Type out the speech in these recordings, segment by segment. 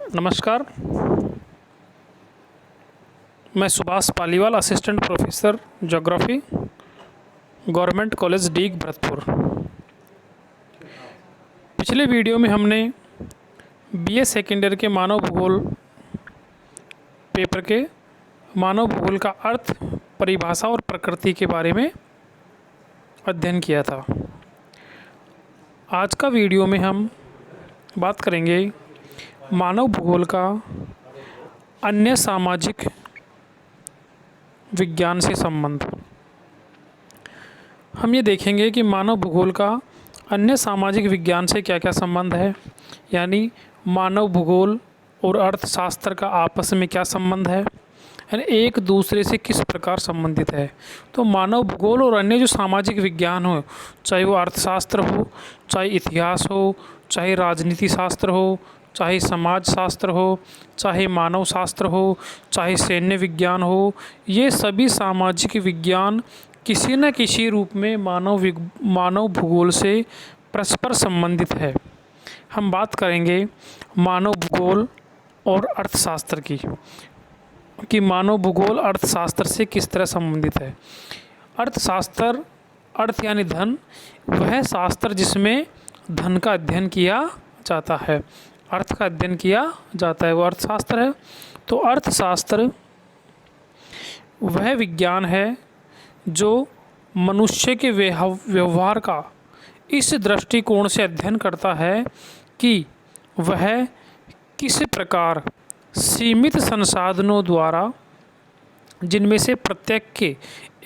नमस्कार। मैं Subhash Paliwal, assistant professor geography, government college Deeg Bharatpur. पिछले वीडियो में हमने बीए सेकेंड ईयर के मानव भूगोल पेपर के मानव भूगोल का अर्थ, परिभाषा और प्रकृति के बारे में अध्ययन किया था। आज का वीडियो में हम बात करेंगे मानव भूगोल का अन्य सामाजिक विज्ञान से संबंध। हम ये देखेंगे कि मानव भूगोल का अन्य सामाजिक विज्ञान से क्या क्या संबंध है, यानी मानव भूगोल और अर्थशास्त्र का आपस में क्या संबंध है, यानी एक दूसरे से किस प्रकार संबंधित है। तो मानव भूगोल और अन्य जो सामाजिक विज्ञान हो, चाहे वो अर्थशास्त्र हो, चाहे इतिहास हो, चाहे राजनीति शास्त्र हो, चाहे समाज शास्त्र हो, चाहे मानव शास्त्र हो, चाहे सैन्य विज्ञान हो, ये सभी सामाजिक विज्ञान किसी न किसी रूप में मानव भूगोल से परस्पर संबंधित है। हम बात करेंगे मानव भूगोल और अर्थशास्त्र की, कि मानव भूगोल अर्थशास्त्र से किस तरह संबंधित है। अर्थशास्त्र, अर्थ यानी धन, वह शास्त्र जिसमें धन का अध्ययन किया जाता है, अर्थ का अध्ययन किया जाता है, वो अर्थशास्त्र है। तो अर्थशास्त्र वह विज्ञान है जो मनुष्य के व्यवहार का इस दृष्टिकोण से अध्ययन करता है कि वह किस प्रकार सीमित संसाधनों द्वारा, जिनमें से प्रत्येक के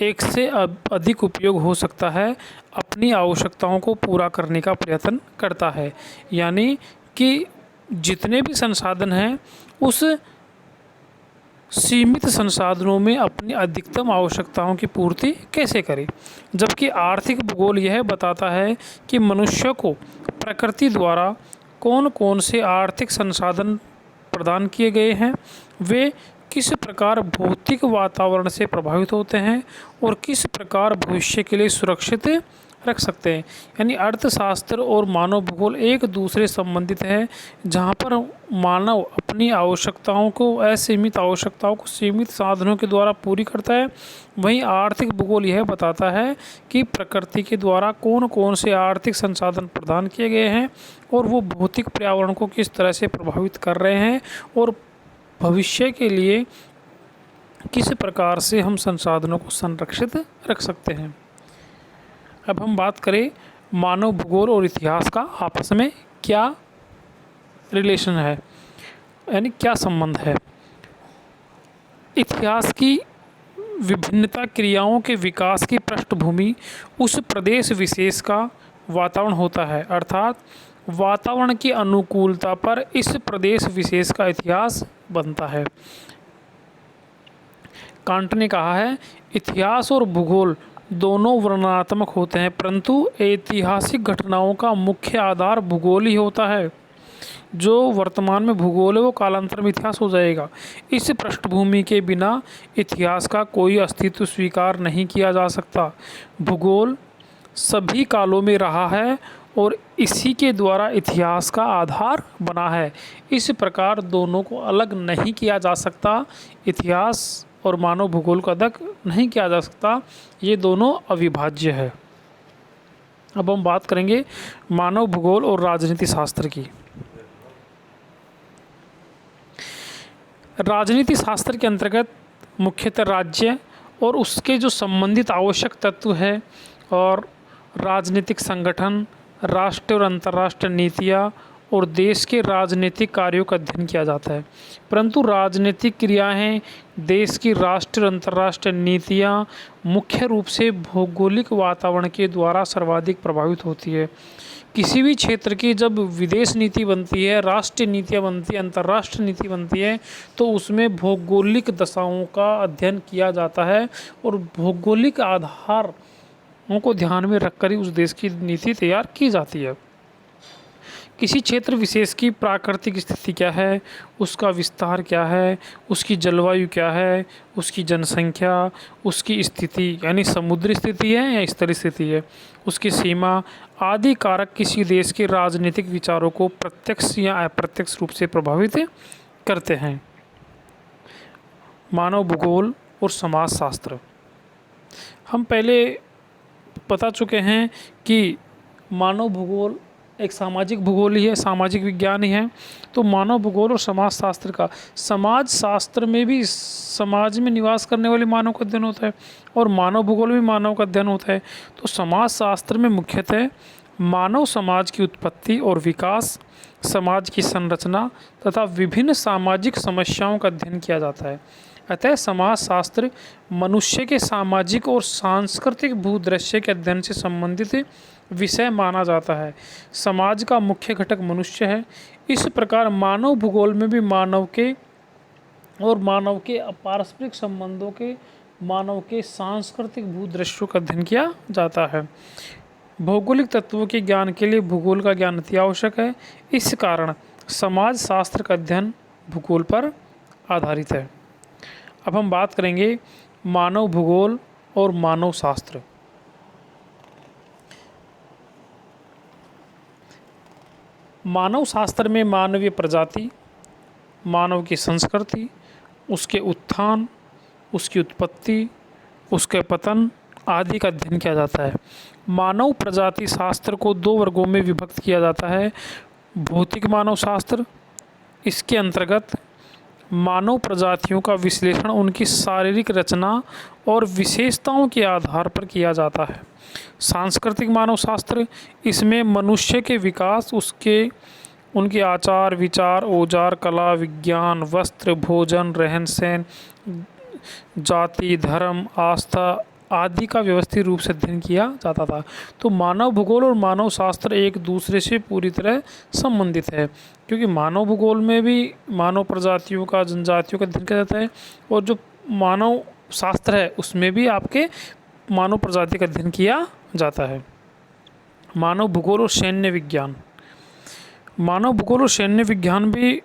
एक से अधिक उपयोग हो सकता है, अपनी आवश्यकताओं को पूरा करने का प्रयत्न करता है। यानी कि जितने भी संसाधन हैं, उस सीमित संसाधनों में अपनी अधिकतम आवश्यकताओं की पूर्ति कैसे करें। जबकि आर्थिक भूगोल यह बताता है कि मनुष्य को प्रकृति द्वारा कौन कौन से आर्थिक संसाधन प्रदान किए गए हैं, वे किस प्रकार भौतिक वातावरण से प्रभावित होते हैं और किस प्रकार भविष्य के लिए सुरक्षित रख सकते हैं। यानी अर्थशास्त्र और मानव भूगोल एक दूसरे संबंधित है, जहाँ पर मानव अपनी आवश्यकताओं को, असीमित आवश्यकताओं को सीमित साधनों के द्वारा पूरी करता है। वहीं आर्थिक भूगोल यह बताता है कि प्रकृति के द्वारा कौन कौन से आर्थिक संसाधन प्रदान किए गए हैं और वो भौतिक पर्यावरण को किस तरह से प्रभावित कर रहे हैं और भविष्य के लिए किस प्रकार से हम संसाधनों को संरक्षित रख सकते हैं। अब हम बात करें मानव भूगोल और इतिहास का आपस में क्या रिलेशन है, यानी क्या संबंध है। इतिहास की विभिन्नता क्रियाओं के विकास की पृष्ठभूमि उस प्रदेश विशेष का वातावरण होता है, अर्थात वातावरण की अनुकूलता पर इस प्रदेश विशेष का इतिहास बनता है। कांट ने कहा है, इतिहास और भूगोल दोनों वर्णनात्मक होते हैं, परंतु ऐतिहासिक घटनाओं का मुख्य आधार भूगोल ही होता है। जो वर्तमान में भूगोल है वो कालांतर में इतिहास हो जाएगा। इस पृष्ठभूमि के बिना इतिहास का कोई अस्तित्व स्वीकार नहीं किया जा सकता। भूगोल सभी कालों में रहा है और इसी के द्वारा इतिहास का आधार बना है। इस प्रकार दोनों को अलग नहीं किया जा सकता, इतिहास और मानव भूगोल का अलग नहीं किया जा सकता, ये दोनों अविभाज्य है। अब हम बात करेंगे मानव भूगोल और राजनीति शास्त्र की। राजनीति शास्त्र के अंतर्गत मुख्यतः राज्य और उसके जो संबंधित आवश्यक तत्व है और राजनीतिक संगठन, राष्ट्रीय और अंतर्राष्ट्रीय नीतियाँ और देश के राजनीतिक कार्यों का अध्ययन किया जाता है। परंतु राजनीतिक क्रियाएं, देश की राष्ट्रीय और अंतर्राष्ट्रीय नीतियाँ मुख्य रूप से भौगोलिक वातावरण के द्वारा सर्वाधिक प्रभावित होती है। किसी भी क्षेत्र की जब विदेश नीति बनती है, राष्ट्रीय नीतियाँ बनती है, अंतर्राष्ट्रीय नीति बनती है, तो उसमें भौगोलिक दशाओं का अध्ययन किया जाता है और भौगोलिक आधारों को ध्यान में रखकर ही उस देश की नीति तैयार की जाती है। किसी क्षेत्र विशेष की प्राकृतिक स्थिति क्या है, उसका विस्तार क्या है, उसकी जलवायु क्या है, उसकी जनसंख्या, उसकी स्थिति यानी समुद्री स्थिति है या स्थलीय स्थिति है, उसकी सीमा आदि कारक किसी देश के राजनीतिक विचारों को प्रत्यक्ष या अप्रत्यक्ष रूप से प्रभावित करते हैं। मानव भूगोल और समाजशास्त्र, हम पहले बता चुके हैं कि मानव भूगोल एक सामाजिक भूगोल ही है, सामाजिक विज्ञान ही है। तो मानव भूगोल और समाजशास्त्र का, समाज शास्त्र में भी समाज में निवास करने वाले मानव का अध्ययन होता है और मानव भूगोल में मानव का अध्ययन होता है। तो समाजशास्त्र में मुख्यतः मानव समाज की उत्पत्ति और विकास, समाज की संरचना तथा विभिन्न सामाजिक समस्याओं का अध्ययन किया जाता है। अतः समाजशास्त्र मनुष्य के सामाजिक और सांस्कृतिक भूदृश्य के अध्ययन से संबंधित विषय माना जाता है। समाज का मुख्य घटक मनुष्य है। इस प्रकार मानव भूगोल में भी मानव के पारस्परिक संबंधों के, मानव के सांस्कृतिक भूदृश्यों का अध्ययन किया जाता है। भौगोलिक तत्वों के ज्ञान के लिए भूगोल का ज्ञान अति आवश्यक है। इस कारण समाज शास्त्र का अध्ययन भूगोल पर आधारित है। अब हम बात करेंगे मानव भूगोल और मानव शास्त्र। मानव शास्त्र में मानवीय प्रजाति, मानव की संस्कृति, उसके उत्थान, उसकी उत्पत्ति, उसके पतन आदि का अध्ययन किया जाता है। मानव प्रजाति शास्त्र को दो वर्गों में विभक्त किया जाता है। भौतिक मानव शास्त्र, इसके अंतर्गत मानव प्रजातियों का विश्लेषण उनकी शारीरिक रचना और विशेषताओं के आधार पर किया जाता है। सांस्कृतिक मानव शास्त्र, इसमें मनुष्य के विकास, उनके आचार विचार, औजार, कला, विज्ञान, वस्त्र, भोजन, रहन सहन, जाति, धर्म, आस्था आदि का व्यवस्थित रूप से अध्ययन किया जाता था। तो मानव भूगोल और मानव शास्त्र एक दूसरे से पूरी तरह संबंधित है, क्योंकि मानव भूगोल में भी मानव प्रजातियों का, जनजातियों का अध्ययन किया जाता है और जो मानव शास्त्र है उसमें भी आपके मानव प्रजाति का अध्ययन किया जाता है। मानव भूगोल और सैन्य विज्ञान, मानव भूगोल और सैन्य विज्ञान भी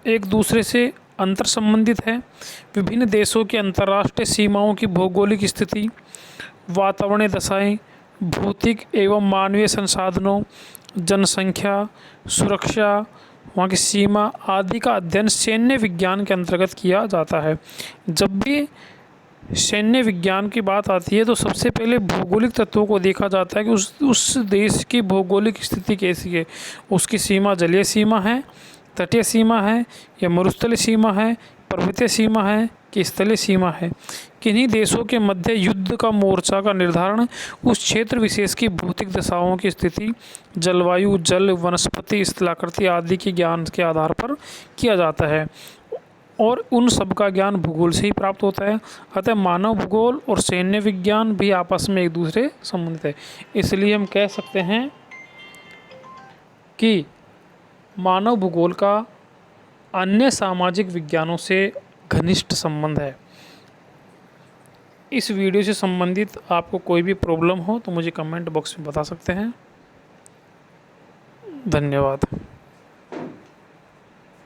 एक दूसरे से अंतर संबंधित है। विभिन्न देशों की अंतर्राष्ट्रीय सीमाओं की भौगोलिक स्थिति, वातावरणीय दशाएं, भौतिक एवं मानवीय संसाधनों, जनसंख्या, सुरक्षा, वहाँ की सीमा आदि का अध्ययन सैन्य विज्ञान के अंतर्गत किया जाता है। जब भी सैन्य विज्ञान की बात आती है तो सबसे पहले भौगोलिक तत्वों को देखा जाता है कि उस देश की भौगोलिक स्थिति कैसी है। उसकी सीमा जलीय सीमा है, तटीय सीमा है या मरुस्थलीय सीमा है, पर्वतीय सीमा है कि स्थलीय सीमा है। किन्हीं देशों के मध्य युद्ध का मोर्चा का निर्धारण उस क्षेत्र विशेष की भौतिक दशाओं की स्थिति, जलवायु, जल, वनस्पति, स्थलाकृति आदि के ज्ञान के आधार पर किया जाता है और उन सब का ज्ञान भूगोल से ही प्राप्त होता है। अतः मानव भूगोल और सैन्य विज्ञान भी आपस में एक दूसरे संबंधित है। इसलिए हम कह सकते हैं कि मानव भूगोल का अन्य सामाजिक विज्ञानों से घनिष्ठ संबंध है। इस वीडियो से संबंधित आपको कोई भी प्रॉब्लम हो तो मुझे कमेंट बॉक्स में बता सकते हैं। धन्यवाद।